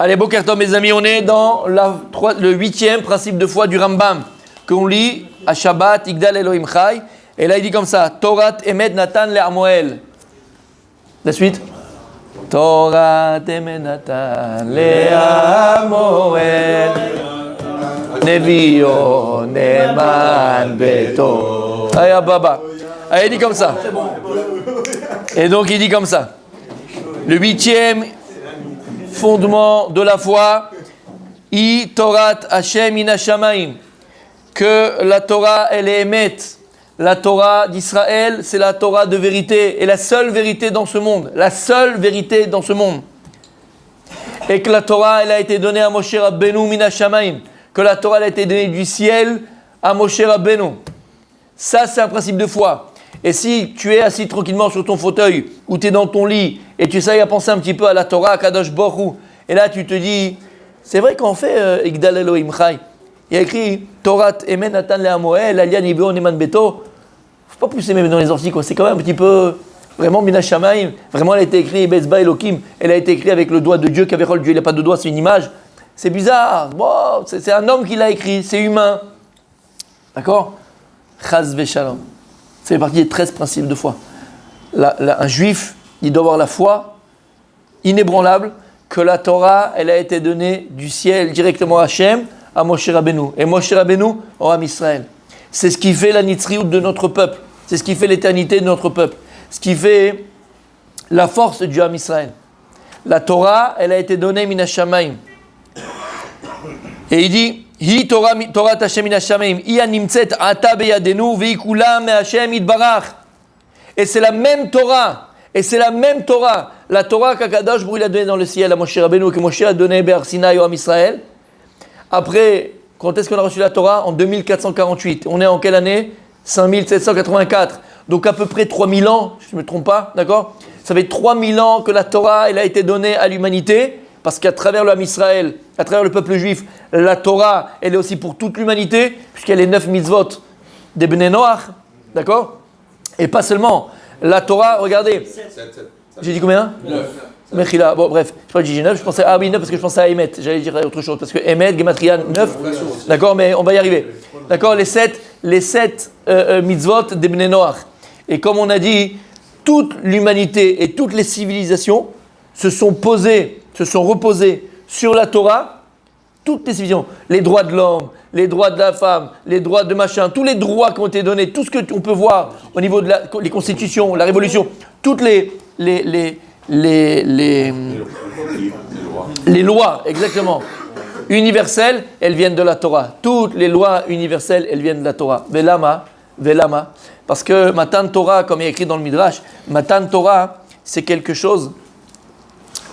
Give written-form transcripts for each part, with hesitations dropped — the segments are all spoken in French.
Allez, Boker Tov, mes amis, on est dans le 8e principe de foi du Rambam, qu'on lit à Shabbat, Igdal Elohim Chai. Et là, il dit comme ça, Torah Emet Natan Le'Amoel. La suite. Torah Emet Natan Le'Amoel. Nevio Neman Beto. Allez, Baba. Allez, il dit comme ça. Et donc, il dit comme ça. Le 8e fondement de la foi, I Torat Hashem Ina Shamaim, que la Torah elle est émet. La Torah d'Israël, c'est la Torah de vérité et la seule vérité dans ce monde, la seule vérité dans ce monde. Et que la Torah elle a été donnée à Moshe Rabbeinu Mina Shamaim, que la Torah elle a été donnée du ciel à Moshe Rabbeinu. Ça c'est un principe de foi. Et si tu es assis tranquillement sur ton fauteuil ou tu es dans ton lit et tu essayes à penser un petit peu à la Torah, à Kadosh Baruch Hu, et là tu te dis, c'est vrai qu'on fait Igdal Elohim Chai. Il y a écrit Torah Emen Natan Le'Amoel, Alian Ibeo Neman Beto. Faut pas pousser même dans les orties, quoi. C'est quand même un petit peu vraiment Mina Shamaim. Vraiment, elle a été écrite Bezba Elohim. Elle a été écrite avec le doigt de Dieu, Kaverol Dieu. Il n'a pas de doigt, c'est une image. C'est bizarre. Bon, c'est un homme qui l'a écrit, c'est humain. D'accord? Chaz Veshalom. Ça fait partie des 13 principes de foi. Un juif, il doit avoir la foi inébranlable que la Torah, elle a été donnée du ciel directement à Hachem, à Moshe Rabbeinu. Et Moshe Rabbeinu, au Am Israël. C'est ce qui fait la nitzriout de notre peuple. C'est ce qui fait l'éternité de notre peuple. Ce qui fait la force du Am Israël. La Torah, elle a été donnée Mina Shamaim. Et il dit, Hi Torah Hashem Mina Shamaim, Hi animtzet ata beyadenu, veikula me Hashem itbarach. Et c'est la même Torah. Et c'est la même Torah. La Torah qu'Akadosh Baruch Hu a donnée dans le ciel à Moshe Rabbeinu, que Moshe a donnée Be'ar Sinaï au Am Israël. Après, quand est-ce qu'on a reçu la Torah? En 2448. On est en quelle année? 5784. Donc à peu près 3000 ans, je ne me trompe pas, d'accord? Ça fait 3000 ans que la Torah elle a été donnée à l'humanité, parce qu'à travers le Ham Israël, à travers le peuple juif, la Torah, elle est aussi pour toute l'humanité, puisqu'elle est 9 mitzvot des Bnei Noach, d'accord? Et pas seulement. La Torah, regardez. 7. J'ai dit combien? 9. Mechila, bon bref, je crois que j'ai dit 9, je pensais, 9 parce que je pensais à Emet, j'allais dire autre chose, parce que Emet, Gematria, 9, d'accord, mais on va y arriver. D'accord, les 7 mitzvot des Bnei Noach. Et comme on a dit, toute l'humanité et toutes les civilisations se sont reposées sur la Torah, toutes les civilisations, les droits de l'homme, les droits de la femme, les droits de machin, tous les droits qui ont été donnés, tout ce qu'on peut voir au niveau de les constitutions, la révolution, toutes les lois, exactement, universelles, elles viennent de la Torah. Toutes les lois universelles, elles viennent de la Torah. Velama, parce que Matan Torah, comme il est écrit dans le Midrash, Matan Torah, c'est quelque chose,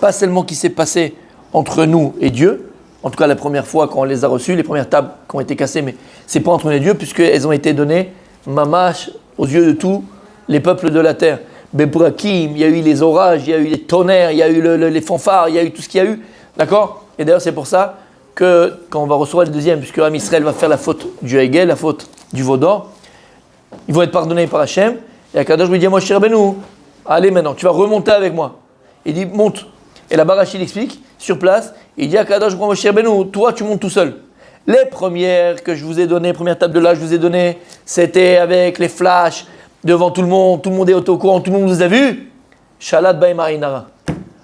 pas seulement qui s'est passé entre nous et Dieu, en tout cas la première fois quand on les a reçus, les premières tables qui ont été cassées, mais c'est pas entre nous et Dieu, puisqu'elles ont été données, mamash, aux yeux de tous les peuples de la terre. Bebrakim, il y a eu les orages, il y a eu les tonnerres, il y a eu les fanfares, il y a eu tout ce qu'il y a eu, d'accord? Et d'ailleurs c'est pour ça que quand on va recevoir le deuxième, puisque Am Israël va faire la faute du Hegel, la faute du veau d'or, ils vont être pardonnés par Hachem, et Akadosh lui dit, moi cher Benou, allez maintenant, tu vas remonter avec moi. Il dit, monte. Et la Barachi l'explique, sur place, il dit à Akadosh, moi cher Benou, toi tu montes tout seul. Les premières que je vous ai données, première table de là, je vous ai donné, c'était avec les flashs, devant tout le monde est au courant, tout le monde vous a vu. Shalat Baim Ainara.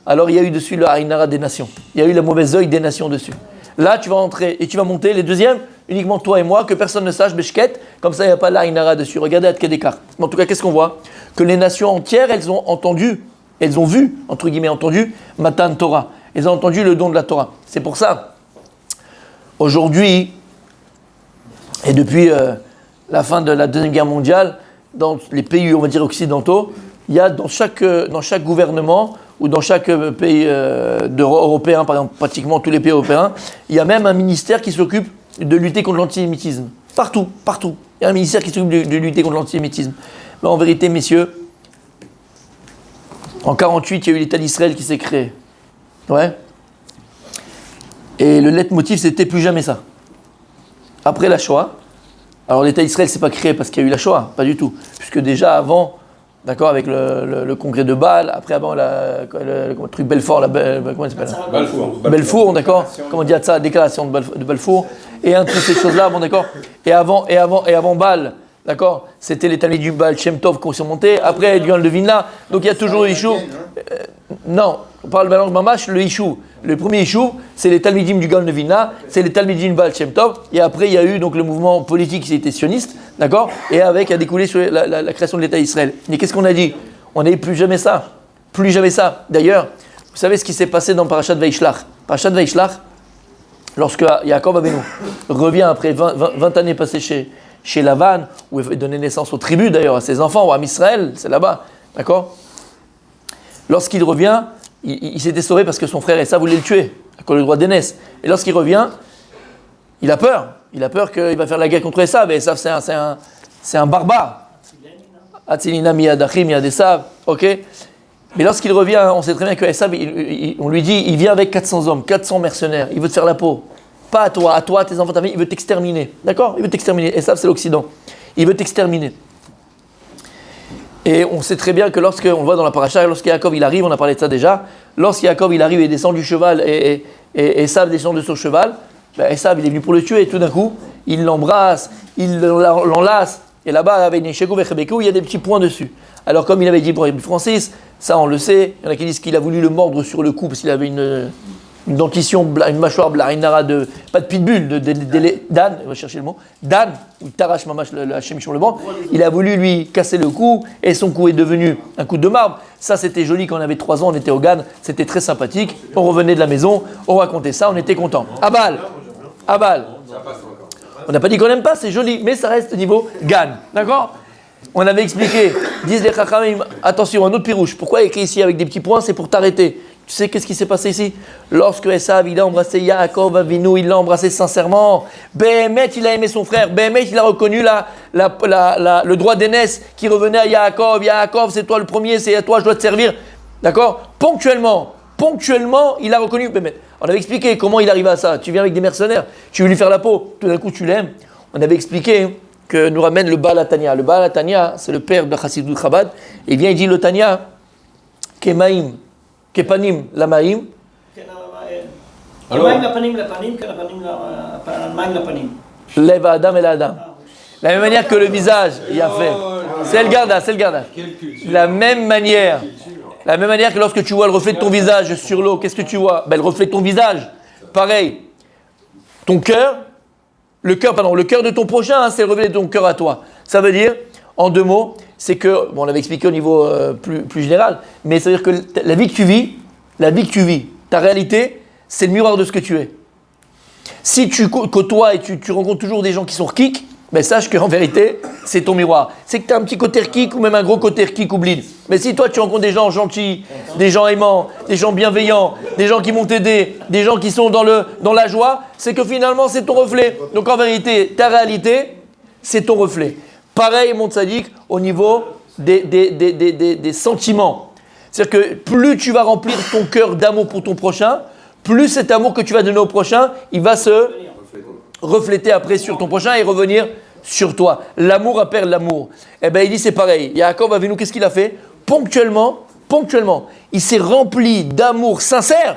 Alors il y a eu dessus le Ainara des nations. Il y a eu le mauvais œil des nations dessus. Là tu vas entrer et tu vas monter. Les deuxièmes, uniquement toi et moi, que personne ne sache, Beshket, comme ça il n'y a pas l'Ainara dessus. Regardez à Tkedekar. En tout cas, qu'est-ce qu'on voit? Que les nations entières, elles ont entendu, elles ont vu, entre guillemets, entendu Matan Torah. Elles ont entendu le don de la Torah. C'est pour ça, aujourd'hui, et depuis la fin de la Deuxième Guerre mondiale, dans les pays, on va dire, occidentaux, il y a dans chaque gouvernement ou dans chaque pays européen, par exemple, pratiquement tous les pays européens, il y a même un ministère qui s'occupe de lutter contre l'antisémitisme. Partout. Il y a un ministère qui s'occupe de lutter contre l'antisémitisme. Mais en vérité, messieurs, en 1948, il y a eu l'État d'Israël qui s'est créé. Ouais. Et le leitmotiv, c'était plus jamais ça. Après la Shoah, alors l'État d'Israël ne s'est pas créé parce qu'il y a eu la Shoah, pas du tout. Puisque déjà avant, d'accord, avec le congrès de Bâle, après avant le truc Belfort, comment il s'appelle? Belfour, d'accord, comment on dit ça, déclaration de Belfour, et toutes ces choses-là, bon d'accord, et avant Bâle, d'accord, c'était les talmidim du Baal Shem Tov qui ont surmonté, après du Gaon de Vilna, donc il y a toujours le Yishuv. Non, on parle maintenant de Mamash, le Yishuv. Le premier Yishuv, c'est les talmidim du Gaon de Vilna, c'est les talmidim du Baal Shem Tov, et après il y a eu donc le mouvement politique qui était sioniste, d'accord, et avec a découlé sur la création de l'État d'Israël. Mais qu'est-ce qu'on a dit? On n'a plus jamais ça, plus jamais ça. D'ailleurs, vous savez ce qui s'est passé dans Parashat Vaishlach. Parashat Vaishlach, lorsque Yaakov Avinu revient après 20 années passées chez Lavan, où il donnait naissance aux tribus d'ailleurs, à ses enfants, ou à Israël, c'est là-bas, d'accord. Lorsqu'il revient, il s'était sauvé parce que son frère Esav voulait le tuer, à cause du droit d'aînesse. Et lorsqu'il revient, il a peur qu'il va faire la guerre contre Esav, et Esav c'est un barbare. Atzilina miyadachim miyad Esav, ok. Mais lorsqu'il revient, on sait très bien que Esav, on lui dit, il vient avec 400 hommes, 400 mercenaires, il veut te faire la peau. Pas à toi, à tes enfants, ta famille, il veut t'exterminer. D'accord? Il veut t'exterminer. Et ça, c'est l'Occident. Il veut t'exterminer. Et on sait très bien que lorsqu'on voit dans la paracha, lorsque Yaakov il arrive, on a parlé de ça déjà, lorsque Yaakov il arrive et descend du cheval et Esav descend de son cheval, Esav il est venu pour le tuer et tout d'un coup, il l'embrasse, il l'enlace. Et là-bas, avec Nesheko Vechebekou, il y a des petits points dessus. Alors comme il avait dit pour Francis, ça on le sait, il y en a qui disent qu'il a voulu le mordre sur le cou parce qu'il avait une dentition, une mâchoire blarinara pas de pitbull, d'âne, on va chercher le mot, d'âne, où il t'arrache mamache le Hachem sur le banc. Il a voulu lui casser le cou et son cou est devenu un coup de marbre. Ça c'était joli quand on avait 3 ans, on était au Gan, c'était très sympathique. On revenait de la maison, on racontait ça, on était content. Abal. On n'a pas dit qu'on n'aime pas, c'est joli, mais ça reste au niveau Gan, d'accord? On avait expliqué, disent les Chachamim, attention, un autre pirouche. Pourquoi écrit ici avec des petits points? C'est pour t'arrêter. Tu sais qu'est-ce qui s'est passé ici? Lorsque Esav il a embrassé Yaakov Avinu, il l'a embrassé sincèrement. Béhémet, il a aimé son frère. Béhémet, il a reconnu le droit d'aînesse qui revenait à Yaakov. Yaakov, c'est toi le premier, c'est à toi, je dois te servir. D'accord? Ponctuellement, il a reconnu Béhémet. On avait expliqué comment il arrive à ça. Tu viens avec des mercenaires, tu veux lui faire la peau, tout d'un coup tu l'aimes. On avait expliqué que nous ramène le Baal HaTanya. Le Baal HaTanya, c'est le père de Chassidut Chabad. Il vient, il dit le Tanya, Kemaim. Kepanim lamaim. Lève Adam et l'Adam. La même manière que le visage, il a fait. C'est le gardage. La même manière que lorsque tu vois le reflet de ton visage sur l'eau, qu'est-ce que tu vois? Le reflet de ton visage. Pareil. Ton cœur, le cœur de ton prochain, c'est le reflet de ton cœur à toi. Ça veut dire, en 2 mots, c'est que, on l'avait expliqué au niveau plus général, mais ça veut dire que la vie que tu vis, ta réalité, c'est le miroir de ce que tu es. Si tu côtoies et tu rencontres toujours des gens qui sont rkik, sache qu'en vérité, c'est ton miroir. C'est que tu as un petit côté rkik ou même un gros côté rkik ou blid. Mais si toi tu rencontres des gens gentils, des gens aimants, des gens bienveillants, des gens qui vont t'aider, des gens qui sont dans la joie, c'est que finalement c'est ton reflet. Donc en vérité, ta réalité, c'est ton reflet. Pareil, mon tzaddik, au niveau des sentiments. C'est-à-dire que plus tu vas remplir ton cœur d'amour pour ton prochain, plus cet amour que tu vas donner au prochain, il va se refléter après sur ton prochain et revenir sur toi. L'amour appelle l'amour. Eh bien, il dit c'est pareil. Yaakov Avinu, qu'est-ce qu'il a fait? Ponctuellement, il s'est rempli d'amour sincère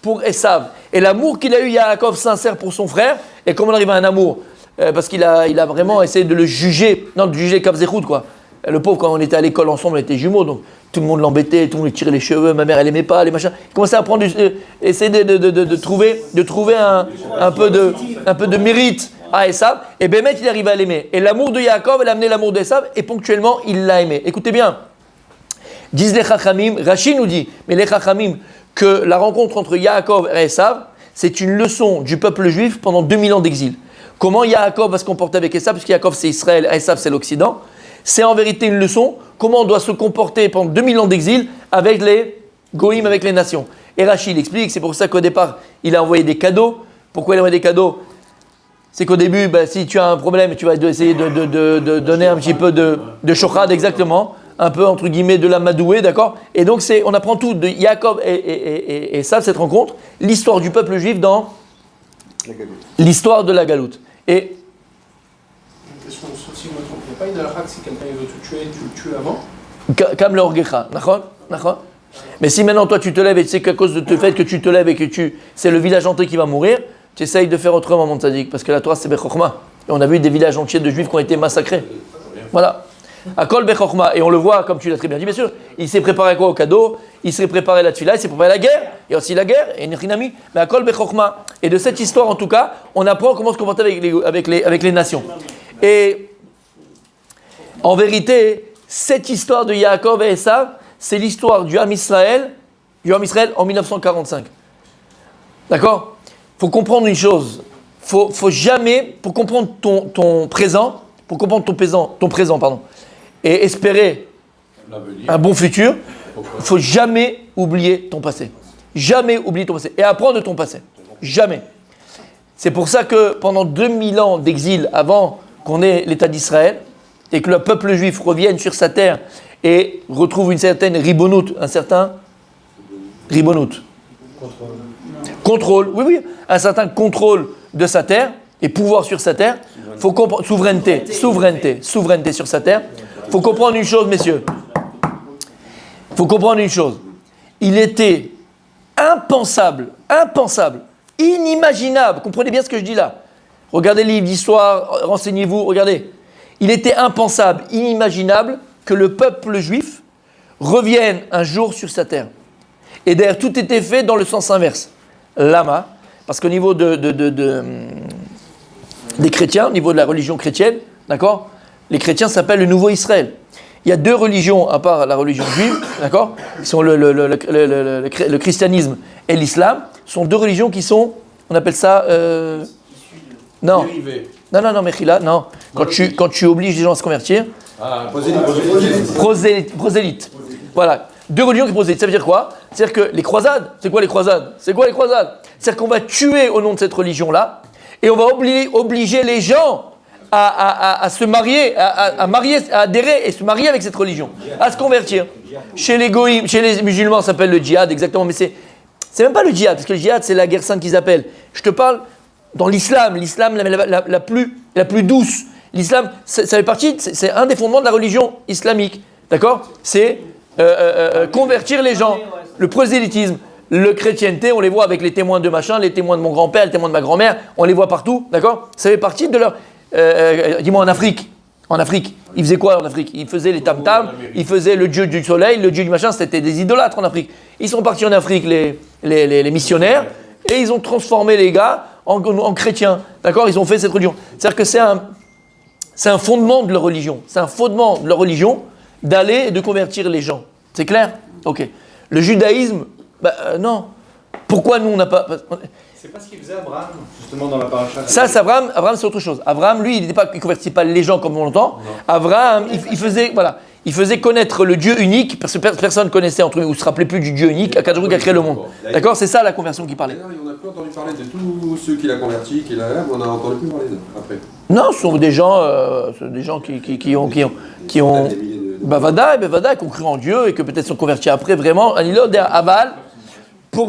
pour Esav. Et l'amour qu'il a eu, Yaakov, sincère pour son frère, et comment on arrive à un amour? Parce qu'il a vraiment essayé de le juger, de juger Kabzéchout, quoi. Le pauvre, quand on était à l'école ensemble, on était jumeaux, donc tout le monde l'embêtait, tout le monde lui tirait les cheveux, ma mère elle aimait pas, les machins. Il commençait à prendre, essayer de trouver un peu de mérite à Esav, et Bémet il arrivait à l'aimer. Et l'amour de Yaakov, elle a amené l'amour d'Esav, et ponctuellement il l'a aimé. Écoutez bien, disent les Chachamim, Rashi nous dit, mais les Chachamim, que la rencontre entre Yaakov et Esav, c'est une leçon du peuple juif pendant 2000 ans d'exil. Comment Yaakov va se comporter avec Esav, parce que Yaakov c'est Israël, Esav c'est l'Occident. C'est en vérité une leçon, comment on doit se comporter pendant 2000 ans d'exil avec les goïms, avec les nations. Et Rachid explique, c'est pour ça qu'au départ, il a envoyé des cadeaux. Pourquoi il a envoyé des cadeaux? C'est qu'au début, si tu as un problème, tu vas essayer de donner un petit peu de shochad, exactement, un peu entre guillemets de la madouée, d'accord? Et donc on apprend tout de Yaakov et Esav, cette rencontre, l'histoire du peuple juif dans l'histoire de la galoute. Si je me trompe, il n'y a pas une halakha que si quelqu'un veut te tuer, tu le tues avant? Kam le orgecha, d'accord. Mais si maintenant toi tu te lèves et tu sais qu'à cause de ce fait que tu te lèves et que c'est le village entier qui va mourir, tu essayes de faire autrement, mon tzaddik, parce que la Torah c'est Bechokma. Et on a vu des villages entiers de juifs qui ont été massacrés. Voilà. Akol Bechokma. Et on le voit, comme tu l'as très bien dit, bien sûr, il s'est préparé à quoi au cadeau, il s'est préparé à la tefila, il s'est préparé à la guerre. Il y a aussi la guerre, et Nechinami. Mais Akol Bechokma. Et de cette histoire, en tout cas, on apprend comment se comporter avec les nations. Et en vérité, cette histoire de Yaakov et Esav, c'est l'histoire du Ham Israël en 1945. D'accord ? Il faut comprendre une chose. Faut jamais, pour comprendre ton présent, et espérer un bon futur, il ne faut jamais oublier ton passé. Jamais oublier ton passé. Et apprendre de ton passé. Jamais. C'est pour ça que pendant 2000 ans d'exil, avant qu'on ait l'État d'Israël, et que le peuple juif revienne sur sa terre et retrouve une certaine ribonout, un certain ribonout. Contrôle, oui, un certain contrôle de sa terre et pouvoir sur sa terre. Il faut comprendre, souveraineté sur sa terre. Il faut comprendre une chose, messieurs. Il faut comprendre une chose. Il était impensable, inimaginable. Comprenez bien ce que je dis là. Regardez les livres d'histoire, renseignez-vous, regardez. Il était impensable, inimaginable que le peuple juif revienne un jour sur sa terre. Et d'ailleurs, tout était fait dans le sens inverse. Lama, parce qu'au niveau des chrétiens, au niveau de la religion chrétienne, d'accord, les chrétiens s'appellent le Nouveau Israël. Il y a deux religions, à part la religion juive, d'accord, qui sont le christianisme et l'islam, sont deux religions qui sont, on appelle ça... Non, Mechila, non. Quand tu obliges les gens à se convertir. Prosélyte. Voilà. Deux religions qui prosélytes. Ça veut dire quoi ? C'est-à-dire que les croisades, c'est quoi les croisades ? C'est-à-dire qu'on va tuer au nom de cette religion-là et on va obliger les gens à se marier, à adhérer et se marier avec cette religion, à se convertir. Chez les goïms, chez les musulmans, ça s'appelle le djihad, exactement, mais c'est même pas le djihad, parce que le djihad, c'est la guerre sainte qu'ils appellent. Je te parle dans l'islam la plus douce. L'islam, ça fait partie, c'est un des fondements de la religion islamique, d'accord ? C'est convertir les gens, le prosélytisme, le chrétienté, on les voit avec les témoins de machin, les témoins de mon grand-père, les témoins de ma grand-mère, on les voit partout, d'accord ? Ça fait partie de leur... dis-moi, en Afrique, ils faisaient quoi en Afrique ? Ils faisaient les tam-tams, ils faisaient le dieu du soleil, le dieu du machin, c'était des idolâtres en Afrique. Ils sont partis en Afrique, les missionnaires, et ils ont transformé les gars en chrétiens, d'accord ? Ils ont fait cette religion. C'est-à-dire que c'est un fondement de leur religion. C'est un fondement de leur religion d'aller et de convertir les gens. C'est clair ? Ok. Le judaïsme, non. Pourquoi nous, on n'a pas... C'est pas ce qu'il faisait Abraham, justement, dans la paracha. Ça, c'est Abraham, c'est autre chose. Abraham, lui, il ne convertissait pas les gens comme on l'entend. Abraham, il faisait connaître le Dieu unique, parce que personne ne connaissait entre eux, ou ne se rappelait plus du Dieu unique, Akadosh qui a créé le monde. D'accord ? C'est ça la conversion qu'il parlait. On n'a plus entendu parler de tous ceux qu'il a convertis, on n'a entendu plus parler d'eux après. Non, ce sont des gens qui ont Bavada, qui ont cru en Dieu et que peut-être sont convertis après vraiment. Anilod et Aval,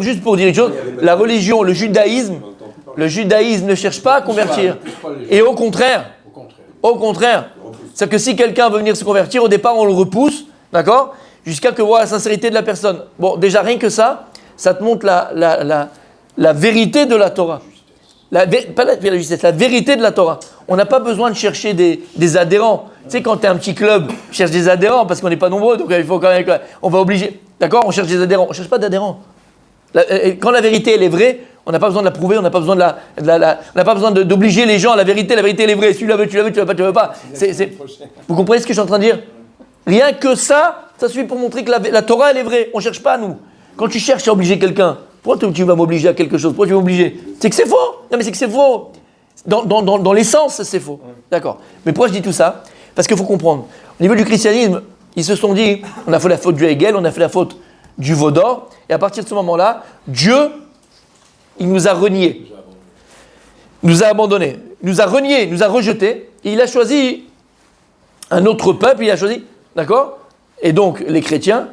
juste pour dire une chose, la religion, le judaïsme ne cherche pas à convertir. Et au contraire, c'est que si quelqu'un veut venir se convertir, au départ on le repousse, d'accord ? Jusqu'à que voit la sincérité de la personne. Bon, déjà rien que ça te montre la vérité de la Torah. Pas la justesse, la vérité de la Torah. On n'a pas besoin de chercher des adhérents. Tu sais, quand tu es un petit club, tu cherches des adhérents parce qu'on n'est pas nombreux, donc il faut quand même, on va obliger. D'accord ? On cherche des adhérents. On ne cherche pas d'adhérents. Quand la vérité elle est vraie, on n'a pas besoin de la prouver, on n'a pas besoin on n'a pas besoin d'obliger les gens à la vérité elle est vraie. Si tu la veux, tu la veux pas. Vous comprenez ce que je suis en train de dire ? Rien que ça suffit pour montrer que la Torah elle est vraie. On ne cherche pas nous. Quand tu cherches à obliger quelqu'un, pourquoi tu vas m'obliger à quelque chose ? Pourquoi tu vas m'obliger ? C'est que c'est faux. Non mais c'est que c'est faux. Dans l'essence, c'est faux. D'accord. Mais pourquoi je dis tout ça ? Parce qu'il faut comprendre. Au niveau du christianisme, ils se sont dit, on a fait la faute du Hegel, on a fait la faute du veau d'or, et à partir de ce moment-là, Dieu, il nous a reniés, nous a abandonnés, nous a reniés, nous a rejetés, et il a choisi un autre peuple, d'accord ? Et donc, les chrétiens,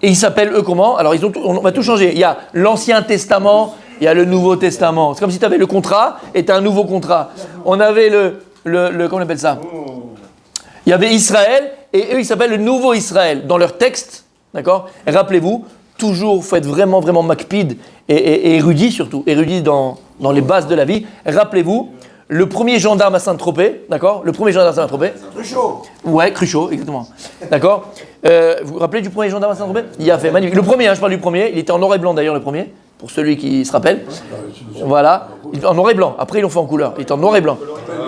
et ils s'appellent eux comment ? Alors, on va tout changer. Il y a l'Ancien Testament, il y a le Nouveau Testament. C'est comme si tu avais le contrat et tu as un nouveau contrat. On avait comment on appelle ça ? Il y avait Israël et eux, ils s'appellent le Nouveau Israël. Dans leur texte, d'accord, rappelez-vous, toujours, il faut être vraiment, vraiment makpid et érudit surtout, érudit dans les bases de la vie. Rappelez-vous, le premier gendarme à Saint-Tropez, d'accord, le premier gendarme à Saint-Tropez. Cruchot. Ouais, Cruchot, exactement. D'accord. Vous vous rappelez du premier gendarme à Saint-Tropez? Il a fait magnifique. Le premier, je parle du premier, il était en noir et blanc d'ailleurs, le premier, pour celui qui se rappelle. Voilà, en noir et blanc. Après, ils l'ont fait en couleur. Il était en noir et blanc.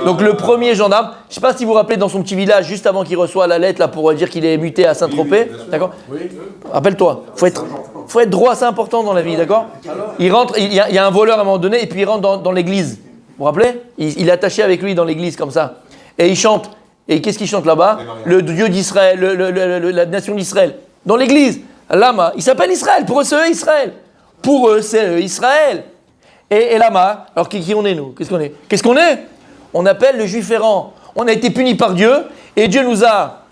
Donc, le premier gendarme, je ne sais pas si vous vous rappelez, dans son petit village, juste avant qu'il reçoive la lettre là, pour dire qu'il est muté à Saint-Tropez. D'accord. Rappelle-toi, faut être droit, c'est important dans la vie, d'accord. Il rentre, il y a un voleur à un moment donné, et puis il rentre dans l'église. Vous vous rappelez? Il est attaché avec lui dans l'église, comme ça. Et il chante. Et qu'est-ce qu'il chante là-bas? Le Dieu d'Israël, la nation d'Israël. Dans l'église. Lama, il s'appelle Israël. Pour eux, c'est eux, Israël. Pour eux, c'est eux, Israël. Et Lama, alors qui on est, nous? Qu'est-ce qu'on est? On appelle le juif errant. On a été punis par Dieu, et Dieu nous a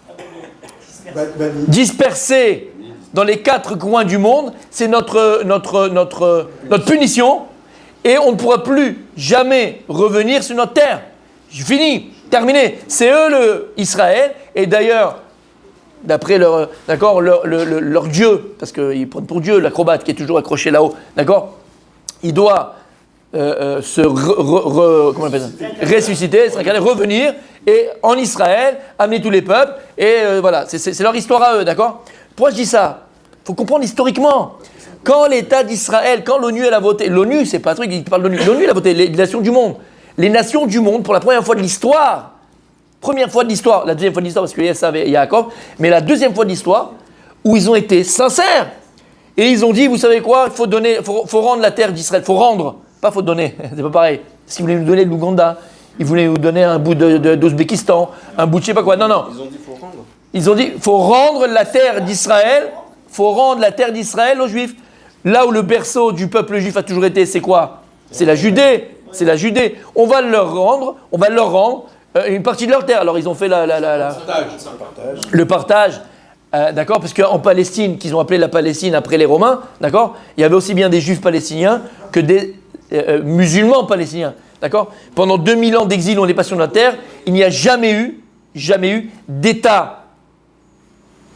dispersés dans les 4 coins du monde. C'est notre punition. Et on ne pourra plus jamais revenir sur notre terre. Fini, terminé. C'est eux le Israël. Et d'ailleurs, d'après leur Dieu, parce qu'ils prennent pour Dieu l'acrobate qui est toujours accroché là-haut, d'accord, il doit comment on appelle ça, ressusciter, revenir, et en Israël, amener tous les peuples. Et voilà, c'est leur histoire à eux, d'accord. Pourquoi je dis ça? Il faut comprendre historiquement. Quand l'État d'Israël, quand l'ONU elle a voté, l'ONU c'est pas un truc qui parle de l'ONU, l'ONU elle a voté les nations du monde. Les nations du monde, pour la première fois de l'histoire, la deuxième fois de l'histoire parce qu'il y a ça et Yaakov, mais la deuxième fois de l'histoire, où ils ont été sincères, et ils ont dit, vous savez quoi, il faut rendre la terre d'Israël, faut rendre, pas faut donner, c'est pas pareil. S'ils voulaient nous donner l'Ouganda, ils voulaient nous donner un bout d'Ouzbékistan, un bout de je sais pas quoi, non. Ils ont dit faut rendre. Ils ont dit, faut rendre la terre d'Israël aux Juifs. Là où le berceau du peuple juif a toujours été, c'est quoi? C'est la Judée. On va leur rendre une partie de leur terre. Alors ils ont fait le partage, d'accord, parce qu'en Palestine, qu'ils ont appelé la Palestine après les Romains, d'accord, il y avait aussi bien des Juifs palestiniens que des musulmans palestiniens, d'accord. Pendant 2000 ans d'exil, on est pas sur la terre, il n'y a jamais eu d'État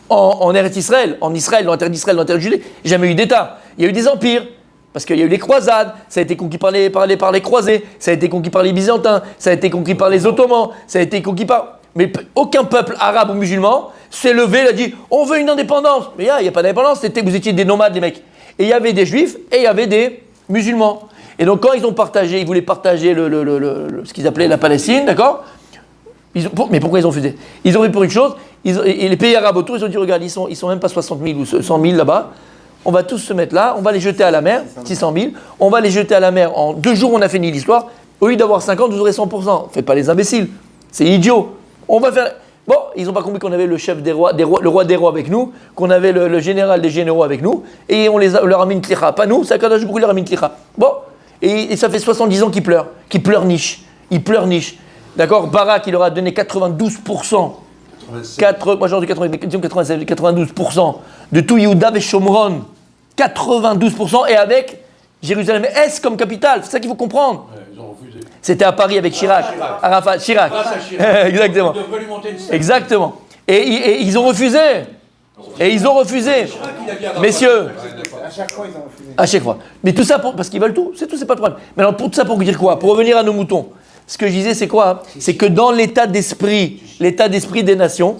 en Eretz Israël, dans la terre d'Israël, dans la terre de Judée, jamais eu d'État. Il y a eu des empires, parce qu'il y a eu les croisades, ça a été conquis par les croisés, ça a été conquis par les Byzantins, ça a été conquis par les Ottomans, ça a été conquis par... Mais aucun peuple arabe ou musulman s'est levé, il a dit « on veut une indépendance ». Mais il n'y a pas d'indépendance, vous étiez des nomades les mecs. Et il y avait des juifs et il y avait des musulmans. Et donc quand ils voulaient partager ce qu'ils appelaient la Palestine, d'accord, mais pourquoi ils ont refusé? Ils ont fait pour une chose, et les pays arabes autour, ils ont dit, regarde, ils sont même pas 60 000 ou 100 000 là-bas, on va tous se mettre là, on va les jeter à la mer, 600 000, on va les jeter à la mer, en 2 jours on a fini l'histoire, au lieu d'avoir 50, vous aurez 100%. Faites pas les imbéciles, c'est idiot. On va faire... Bon, ils n'ont pas compris qu'on avait le chef des rois, le roi des rois avec nous, qu'on avait le général des généraux avec nous, et on leur a mis une tlicha, pas nous, c'est Akadosh Baruch Hu leur a mis une tlicha. Bon, et ça fait 70 ans qu'ils pleurent niche. D'accord, Barak, il leur a donné 92%. Moi j'ai entendu 92% de tout Yehuda et Shomron. 92%, et avec Jérusalem-Est comme capitale. C'est ça qu'il faut comprendre. Ouais, ils ont refusé. C'était à Paris avec Chirac. Arafat, Chirac. Exactement. On devrait lui monter une scène. Exactement. Et ils ont refusé. Messieurs. À chaque fois, ils ont refusé. À chaque fois. Mais tout ça, parce qu'ils veulent tout, c'est tout, c'est pas de problème. Mais alors, pour tout ça, pour dire quoi? Pour revenir à nos moutons. Ce que je disais, c'est quoi? C'est que dans l'état d'esprit des nations,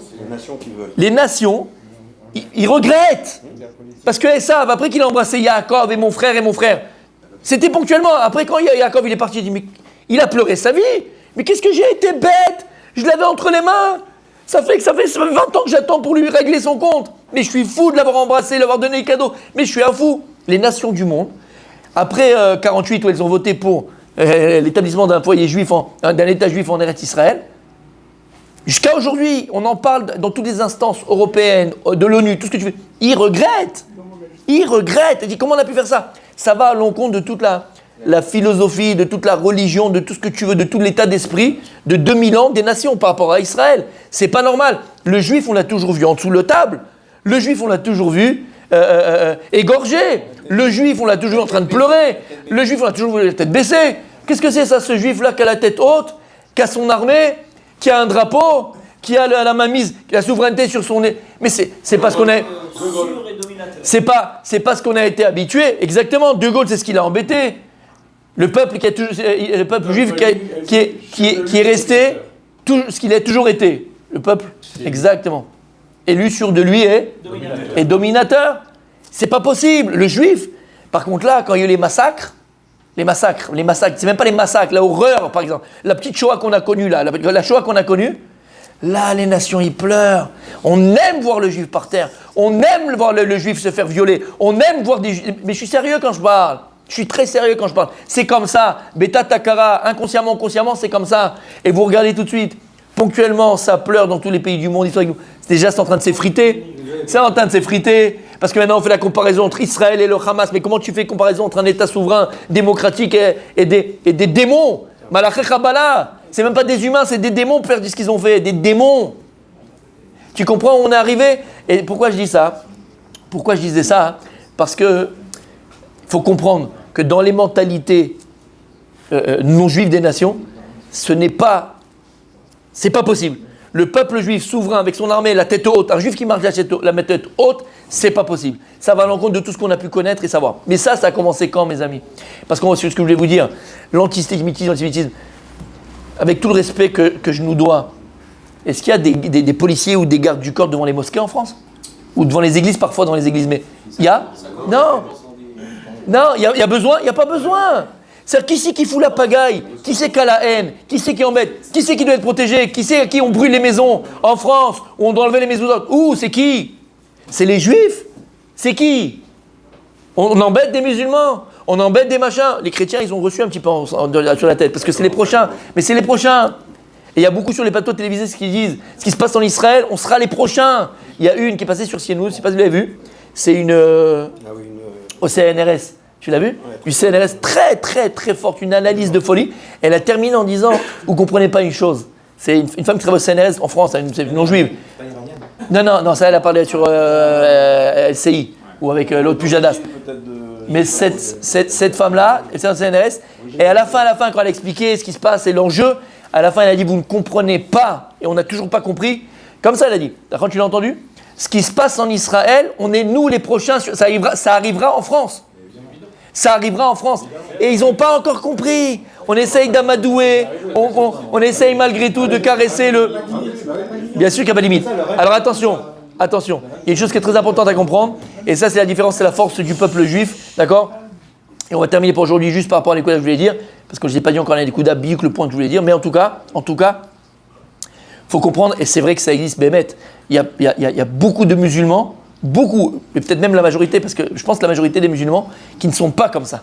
les nations, ils regrettent. Parce que Esav, après qu'il a embrassé Yaakov et mon frère, c'était ponctuellement. Après, quand Yaakov il est parti, il a pleuré sa vie. Mais qu'est-ce que j'ai été bête! Je l'avais entre les mains. Ça fait 20 ans que j'attends pour lui régler son compte. Mais je suis fou de l'avoir embrassé, de l'avoir donné les cadeaux. Mais je suis un fou. Les nations du monde, après 48 où elles ont voté pour l'établissement d'un foyer juif, d'un État juif en Eretz Israël, jusqu'à aujourd'hui, on en parle dans toutes les instances européennes, de l'ONU, tout ce que tu veux. Ils regrettent. Ils disent comment on a pu faire ça? Ça va à l'encontre de toute la philosophie, de toute la religion, de tout ce que tu veux, de tout l'état d'esprit de 2000 ans des nations par rapport à Israël. C'est pas normal. Le juif, on l'a toujours vu en dessous de la table. Le juif, on l'a toujours vu égorgé. Le juif, on l'a toujours vu en train de pleurer. Le juif, on l'a toujours vu la tête baissée. Qu'est-ce que c'est ça, ce juif-là qui a la tête haute, qui a son armée, qui a un drapeau, qui a la mainmise, la souveraineté sur son nez. Mais c'est parce qu'on a... C'est pas ce qu'on a été habitué. Exactement, De Gaulle, c'est ce qui l'a embêté. Le peuple juif qui est resté tout ce qu'il a toujours été. Le peuple, exactement. Élu sûr de lui et dominateur. C'est pas possible. Le juif, par contre là, quand il y a eu les massacres, c'est même pas les massacres, la horreur par exemple. La petite Shoah qu'on a connue là, la Shoah qu'on a connue, là les nations y pleurent. On aime voir le juif par terre. On aime voir le juif se faire violer. On aime voir des juifs. Mais je suis sérieux quand je parle. Je suis très sérieux quand je parle. C'est comme ça. Beta Takara, inconsciemment, consciemment, c'est comme ça. Et vous regardez tout de suite. Ponctuellement, ça pleure dans tous les pays du monde. Déjà, c'est en train de s'effriter. C'est en train de s'effriter. Parce que maintenant, on fait la comparaison entre Israël et le Hamas. Mais comment tu fais comparaison entre un État souverain, démocratique et des démons? Malaché Kabbalah. C'est même pas des humains, c'est des démons pour faire ce qu'ils ont fait. Des démons. Tu comprends où on est arrivé? Et pourquoi je dis ça? Pourquoi je disais ça? Parce que il faut comprendre que dans les mentalités non juives des nations, c'est pas possible. Le peuple juif souverain avec son armée, la tête haute, un juif qui marche la tête haute, c'est pas possible. Ça va à l'encontre de tout ce qu'on a pu connaître et savoir. Mais ça a commencé quand, mes amis? Parce que c'est ce que je voulais vous dire. L'antisémitisme, avec tout le respect que je nous dois, est-ce qu'il y a des policiers ou des gardes du corps devant les mosquées en France? Ou devant les églises, parfois dans les églises? Mais il y a? Non. Non, il y a besoin? Il n'y a pas besoin. C'est-à-dire, qui c'est qui fout la pagaille? Qui c'est qui a la haine? Qui c'est qui embête? Qui c'est qui doit être protégé? Qui c'est à qui on brûle les maisons en France? Ou on doit enlever les maisons d'autres? Où? C'est qui? C'est les juifs? C'est qui? On embête des musulmans? On embête des machins? Les chrétiens, ils ont reçu un petit peu sur la tête, parce que c'est les prochains. Mais c'est les prochains. Et il y a beaucoup sur les plateaux télévisés ce qu'ils disent. Ce qui se passe en Israël, on sera les prochains. Il y a une qui est passée sur CNews, je ne sais pas si vous l'avez vue. C'est une... au CNRS. Tu l'as vu? Ouais, du CNRS, très très très forte, une analyse de folie. Elle a terminé en disant, vous ne comprenez pas une chose. C'est une femme qui travaille au CNRS en France, c'est une non-juive. Non, ça elle a parlé sur LCI, ou avec l'autre Pujadas. Mais cette femme-là, elle est au CNRS, et à la fin, quand elle a expliqué ce qui se passe et l'enjeu, à la fin elle a dit, vous ne comprenez pas, et on n'a toujours pas compris. Comme ça elle a dit, d'accord, tu l'as entendu? Ce qui se passe en Israël, on est nous les prochains, ça arrivera en France. Ça arrivera en France. Et ils n'ont pas encore compris. On essaye d'amadouer, on essaye malgré tout de caresser le... Bien sûr qu'il n'y a pas de limite. Alors attention. Il y a une chose qui est très importante à comprendre, et ça c'est la différence, c'est la force du peuple juif, d'accord? Et on va terminer pour aujourd'hui juste par rapport à l'écoute que je voulais dire, parce que je n'ai pas dit encore les coups d'habillé que le point que je voulais dire, mais en tout cas, faut comprendre, et c'est vrai que ça existe, Bémet, il y a beaucoup de musulmans, beaucoup, mais peut-être même la majorité, parce que je pense que la majorité des musulmans qui ne sont pas comme ça.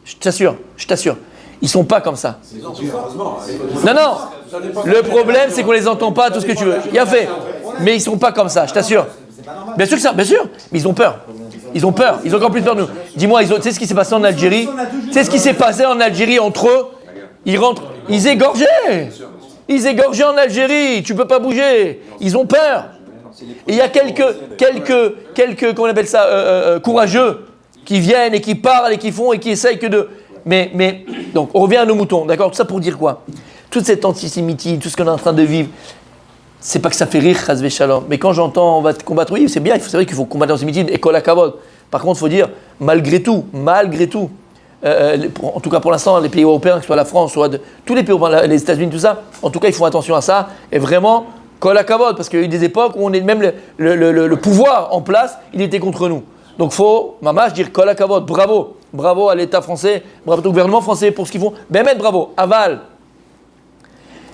Je t'assure. Ils ne sont pas comme ça. Non. Le problème, c'est qu'on ne les entend pas, tout ce que tu veux. Il y a fait. Mais ils ne sont pas comme ça, je t'assure. Bien sûr. Mais ils ont peur. Ils ont encore plus peur de nous. Dis-moi, tu sais ce qui s'est passé en Algérie? Tu sais ce qui s'est passé en Algérie entre eux? Ils rentrent, ils égorgeaient. Ils égorgeaient en Algérie. Tu ne peux pas bouger. Ils ont peur. Et il y a quelques comment on appelle ça, courageux, qui viennent et qui parlent et qui font et qui essayent que de... Mais donc, on revient à nos moutons, d'accord? Tout ça pour dire quoi? Toute cette antisémitisme, tout ce qu'on est en train de vivre, c'est pas que ça fait rire, chas v'shalom. Mais quand j'entends on va combattre, oui, c'est bien, c'est vrai qu'il faut combattre l'antisémitisme et kol hakavod. Par contre, il faut dire, malgré tout, en tout cas pour l'instant, les pays européens, que ce soit la France, soit tous les pays européens, les États-Unis, tout ça, en tout cas, ils font attention à ça. Et vraiment, kol hakavod, parce qu'il y a eu des époques où on est même le pouvoir en place, il était contre nous. Donc faut, mamash, dire kol hakavod, bravo à l'État français, bravo au gouvernement français pour ce qu'ils font. Bémet, bravo, aval.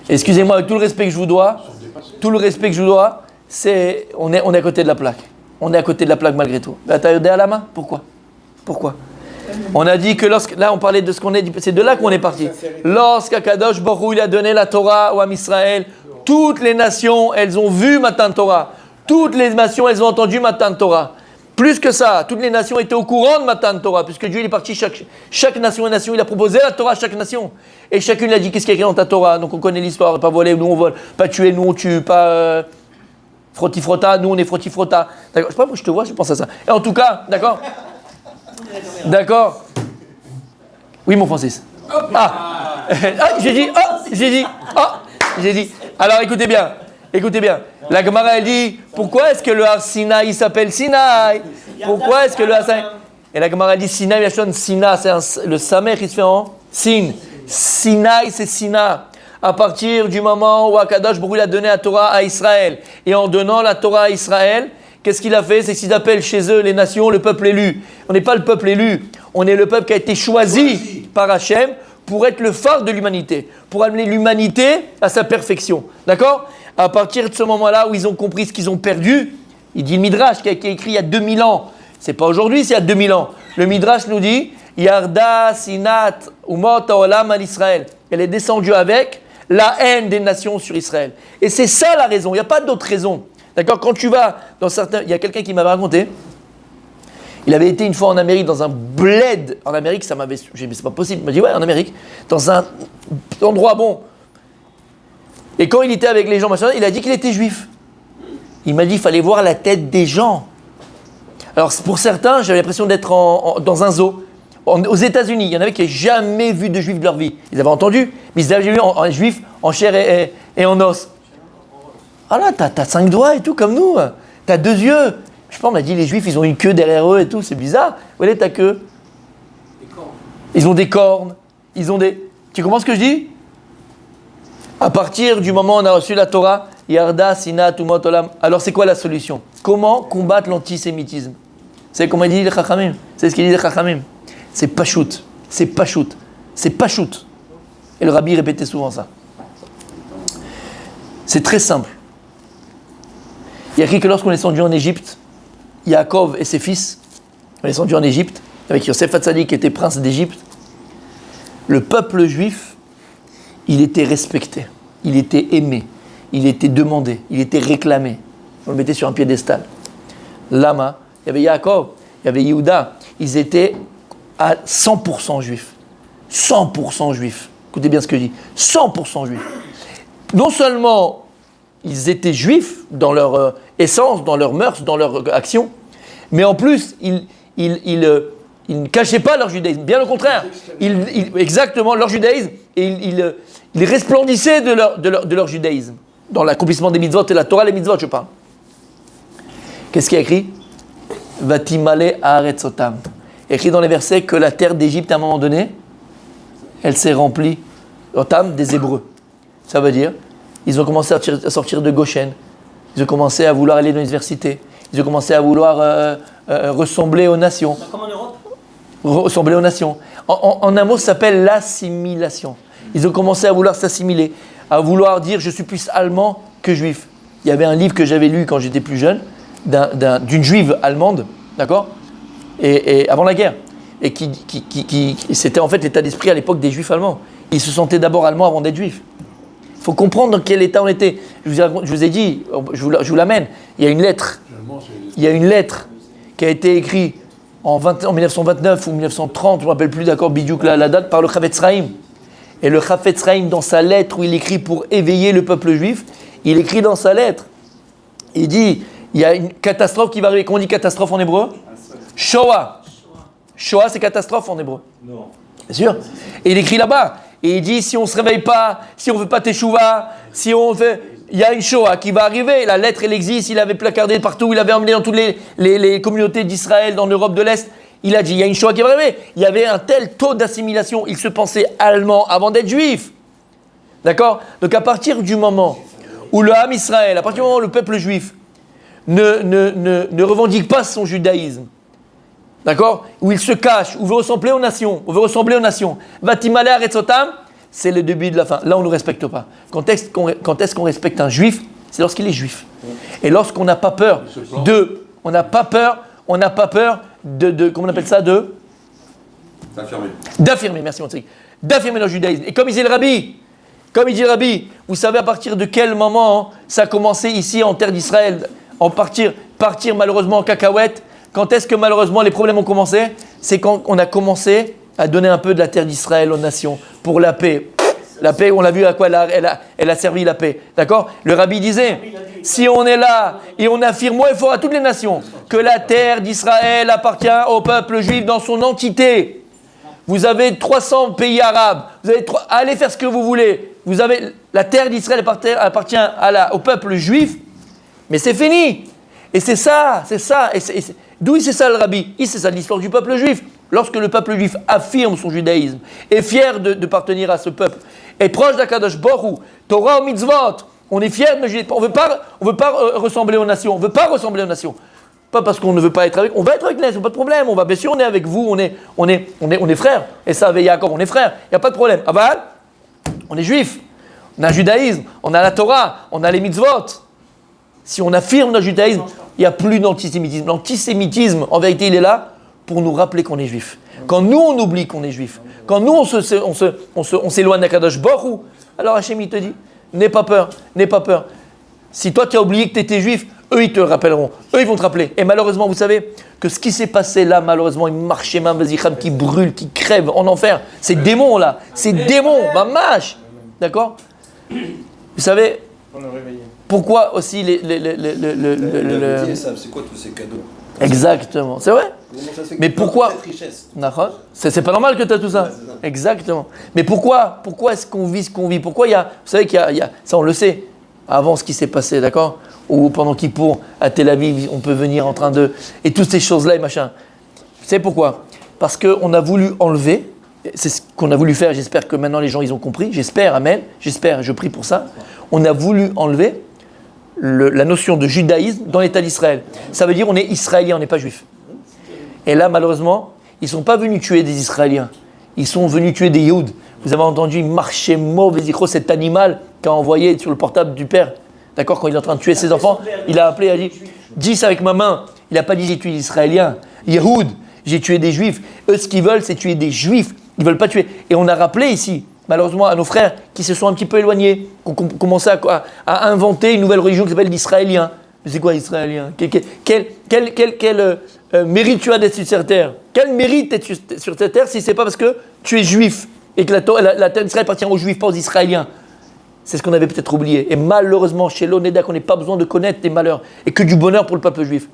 Excusez-moi, avec tout le respect que je vous dois, c'est on est à côté de la plaque. On est à côté de la plaque malgré tout. T'as aidé à la main? Pourquoi? On a dit que là on parlait de ce qu'on est, c'est de là qu'on est parti. Lorsqu'Akadosh Baruch Hu il a donné la Torah au Am Israël, toutes les nations, elles ont vu Matan Torah. Toutes les nations, elles ont entendu Matan Torah. Plus que ça, toutes les nations étaient au courant de Matan Torah, puisque Dieu il est parti, chaque nation et nation, il a proposé la Torah à chaque nation. Et chacune a dit qu'est-ce qu'il y a écrit dans ta Torah. Donc on connaît l'histoire, pas voler, nous on vole, pas tuer, nous on tue, pas frotti-frotta, nous on est frotti-frotta. D'accord, je sais pas pourquoi je te vois, je pense à ça. Et en tout cas, d'accord. Oui mon Francis. J'ai dit. Alors écoutez bien. Écoutez bien. La Gemara, elle dit, pourquoi est-ce que le Har Sinaï s'appelle Sinaï? Pourquoi est-ce que le Har Sinaï... Et la Gemara dit, Sinaï, la chose, Sina, c'est le Samer qui se fait en Sin. Sinaï, c'est Sina. À partir du moment où Akadosh Baruch Hu a donné la Torah à Israël, et en donnant la Torah à Israël, qu'est-ce qu'il a fait? C'est qu'ils appellent chez eux les nations le peuple élu. On n'est pas le peuple élu, on est le peuple qui a été choisi par Hachem pour être le phare de l'humanité, pour amener l'humanité à sa perfection. D'accord? À partir de ce moment-là où ils ont compris ce qu'ils ont perdu, il dit le Midrash qui a été écrit il y a 2000 ans. C'est pas aujourd'hui, c'est il y a 2000 ans. Le Midrash nous dit Yarda Sinat Umot Haolam al Israël. Elle est descendue avec la haine des nations sur Israël. Et c'est ça la raison, il n'y a pas d'autre raison. D'accord? Quand tu vas dans certains... Il y a quelqu'un qui m'avait raconté, il avait été une fois en Amérique, dans un bled. En Amérique, ça m'avait... J'ai dit, mais c'est pas possible. Il m'a dit, ouais, en Amérique, dans un endroit bon. Et quand il était avec les gens, machin, il a dit qu'il était juif. Il m'a dit, il fallait voir la tête des gens. Alors, pour certains, j'avais l'impression d'être dans un zoo. Aux États-Unis, il y en avait qui n'avaient jamais vu de juif de leur vie. Ils avaient entendu, mais ils avaient jamais vu un juif en chair et en os. Ah là, t'as 5 doigts et tout, comme nous. T'as 2 yeux. Je sais pas, on m'a dit, les juifs, ils ont une queue derrière eux et tout, c'est bizarre. Où est ta queue? Des cornes. Ils ont des cornes. Ils ont des... Tu comprends ce que je dis? À partir du moment où on a reçu la Torah, Yarda, Sinat, Umot Olam. Alors c'est quoi la solution? Comment combattre l'antisémitisme? C'est comment il dit les Chachamim. C'est ce qu'il dit les Chachamim. C'est Pachout. C'est Pachout. C'est Pachout. Et le Rabbi répétait souvent ça. C'est très simple. Il y a écrit que lorsqu'on est descendu en Égypte, Yaakov et ses fils, on est descendu en Égypte, avec Yosef Hatzadik qui était prince d'Égypte, le peuple juif, il était respecté, il était aimé, il était demandé, il était réclamé. On le mettait sur un piédestal. Lama, il y avait Yaakov, il y avait Yehuda, ils étaient à 100% juifs. 100% juifs. Écoutez bien ce que je dis. 100% juifs. Non seulement ils étaient juifs dans leur essence, dans leurs mœurs, dans leur action, mais en plus, ils ne cachaient pas leur judaïsme. Bien au contraire. Exactement, leur judaïsme, et ils resplendissaient de leur judaïsme. Dans l'accomplissement des mitzvot et la Torah, les mitzvot, je parle. Qu'est-ce qui est écrit? Vatimale haaretzotam. Écrit dans les versets que la terre d'Égypte, à un moment donné, elle s'est remplie, otam, des Hébreux. Ça veut dire, ils ont commencé à sortir de Goshen, ils ont commencé à vouloir aller dans l'université, ils ont commencé à vouloir ressembler aux nations. Comme en Europe? Ressembler aux nations. En un mot, ça s'appelle l'assimilation. Ils ont commencé à vouloir s'assimiler, à vouloir dire je suis plus allemand que juif. Il y avait un livre que j'avais lu quand j'étais plus jeune, d'une juive allemande, d'accord, et avant la guerre, et qui c'était en fait l'état d'esprit à l'époque des juifs allemands. Ils se sentaient d'abord allemands avant d'être juifs. Il faut comprendre dans quel état on était. Je vous ai dit, je vous l'amène. Il y a une lettre. Il y a une lettre qui a été écrite en 1929 ou 1930, je ne me rappelle plus d'accord, Bidiouk la date, par le Chafetz Chaim. Et le Chafetz Chaim, dans sa lettre où il écrit pour éveiller le peuple juif, il écrit dans sa lettre, il dit, il y a une catastrophe qui va arriver. Comment on dit catastrophe en hébreu? Shoah. Shoah, c'est catastrophe en hébreu. Non. Bien sûr. Et il écrit là-bas. Et il dit, si on ne se réveille pas, si on ne veut pas teshuva, si on fait... Il y a une Shoah qui va arriver. La lettre, elle existe. Il avait placardé partout. Il avait emmené dans toutes les communautés d'Israël, dans l'Europe de l'Est. Il a dit, il y a une Shoah qui va arriver. Il y avait un tel taux d'assimilation. Il se pensait allemand avant d'être juif. D'accord? Donc à partir du moment où le Ham Israël, à partir du moment où le peuple juif ne revendique pas son judaïsme, d'accord, où il se cache, où veut ressembler aux nations, Vatimale haaretzotam, c'est le début de la fin. Là, on ne nous respecte pas. Quand est-ce qu'on respecte un juif? C'est lorsqu'il est juif. Et lorsqu'on n'a pas peur on n'a pas peur de comment on appelle ça, d'affirmer, merci mon Tzrik, d'affirmer leur judaïsme. Et comme il dit le Rabbi, vous savez à partir de quel moment ça a commencé ici en terre d'Israël, partir malheureusement en cacahuète. Quand est-ce que malheureusement les problèmes ont commencé? C'est quand on a commencé à donner un peu de la terre d'Israël aux nations pour la paix. La paix, on l'a vu à quoi elle a servi la paix. D'accord? Le Rabbi disait, si on est là et on affirme haut et fort à toutes les nations que la terre d'Israël appartient au peuple juif dans son entité. Vous avez 300 pays arabes, allez faire ce que vous voulez. la terre d'Israël appartient au peuple juif, mais c'est fini. Et c'est ça. D'où c'est ça le rabbi? C'est ça l'histoire du peuple juif. Lorsque le peuple juif affirme son judaïsme, est fier de appartenir à ce peuple, est proche d'Akadosh Baruch Hu, Torah ou mitzvot, on est fier de nos judaïsme. On veut pas ressembler aux nations. Pas parce qu'on ne veut pas être avec. On va être avec les, pas de problème. Bien sûr, on est avec vous. On est frères. Et ça, avec Yaakov, on est frères. Il n'y a pas de problème. Aval, on est juifs. On a un judaïsme. On a la Torah. On a les mitzvot. Si on affirme notre judaïsme, il n'y a plus d'antisémitisme. L'antisémitisme, en vérité, il est là pour nous rappeler qu'on est juif. Quand nous, on oublie qu'on est juif, quand nous, on s'éloigne d'Akadosh Baruch Hu, alors Hachem, il te dit, n'aie pas peur. Si toi, tu as oublié que tu étais juif, eux, ils te rappelleront. Eux, ils vont te rappeler. Et malheureusement, vous savez que ce qui s'est passé là, malheureusement, une marché qui brûle, qui crève en enfer, ces démons là, ces démons, mamash. D'accord? Vous savez pourquoi aussi C'est quoi tous ces cadeaux? Exactement, c'est vrai. Mais pourquoi? C'est pas normal que tu as tout ça. Ouais, ça. Exactement. Mais pourquoi est-ce qu'on vit ce qu'on vit? Pourquoi il y a, vous savez qu'il y a, ça on le sait, avant ce qui s'est passé, d'accord? Ou pendant Kippour, à Tel Aviv, on peut venir en train de... Et toutes ces choses-là et machin. Vous savez pourquoi? Parce qu'on a voulu enlever, c'est ce qu'on a voulu faire, j'espère que maintenant les gens ils ont compris, j'espère, amen, j'espère, je prie pour ça. On a voulu enlever la notion de judaïsme dans l'État d'Israël. Ça veut dire on est israélien, on n'est pas juif. Et là, malheureusement, ils ne sont pas venus tuer des Israéliens. Ils sont venus tuer des Yehouds. Vous avez entendu marcher mauvais cet animal qu'a envoyé sur le portable du père. D'accord, quand il est en train de tuer ses enfants, il a appelé, il a dit 10 avec ma main. Il n'a pas dit j'ai tué des Israéliens. Yehoud, j'ai tué des Juifs. Eux, ce qu'ils veulent, c'est tuer des Juifs. Ils ne veulent pas tuer. Et on a rappelé ici, malheureusement, à nos frères qui se sont un petit peu éloignés, qui ont commencé à inventer une nouvelle religion qui s'appelle l'Israélien. Mais c'est quoi l'Israélien? Quel mérite tu as d'être sur cette terre? Quel mérite d'être sur cette terre si ce n'est pas parce que tu es juif et que la terre d'Israël appartient aux Juifs, pas aux Israéliens? C'est ce qu'on avait peut-être oublié. Et malheureusement, chez l'Oneda, qu'on n'ait pas besoin de connaître des malheurs et que du bonheur pour le peuple juif.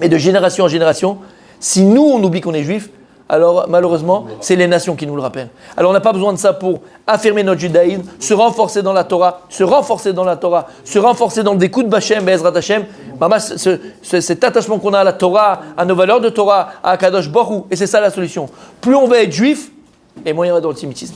Et de génération en génération, si nous, on oublie qu'on est juif, alors malheureusement, c'est les nations qui nous le rappellent. Alors on n'a pas besoin de ça pour affirmer notre judaïsme, se renforcer dans la Torah, se renforcer dans le découte Bachem, Bezrat Hashem. Maman, cet attachement qu'on a à la Torah, à nos valeurs de Torah, à Kadosh Baruch Hu, et c'est ça la solution. Plus on va être juif, et moins il y aura d'antisémitisme.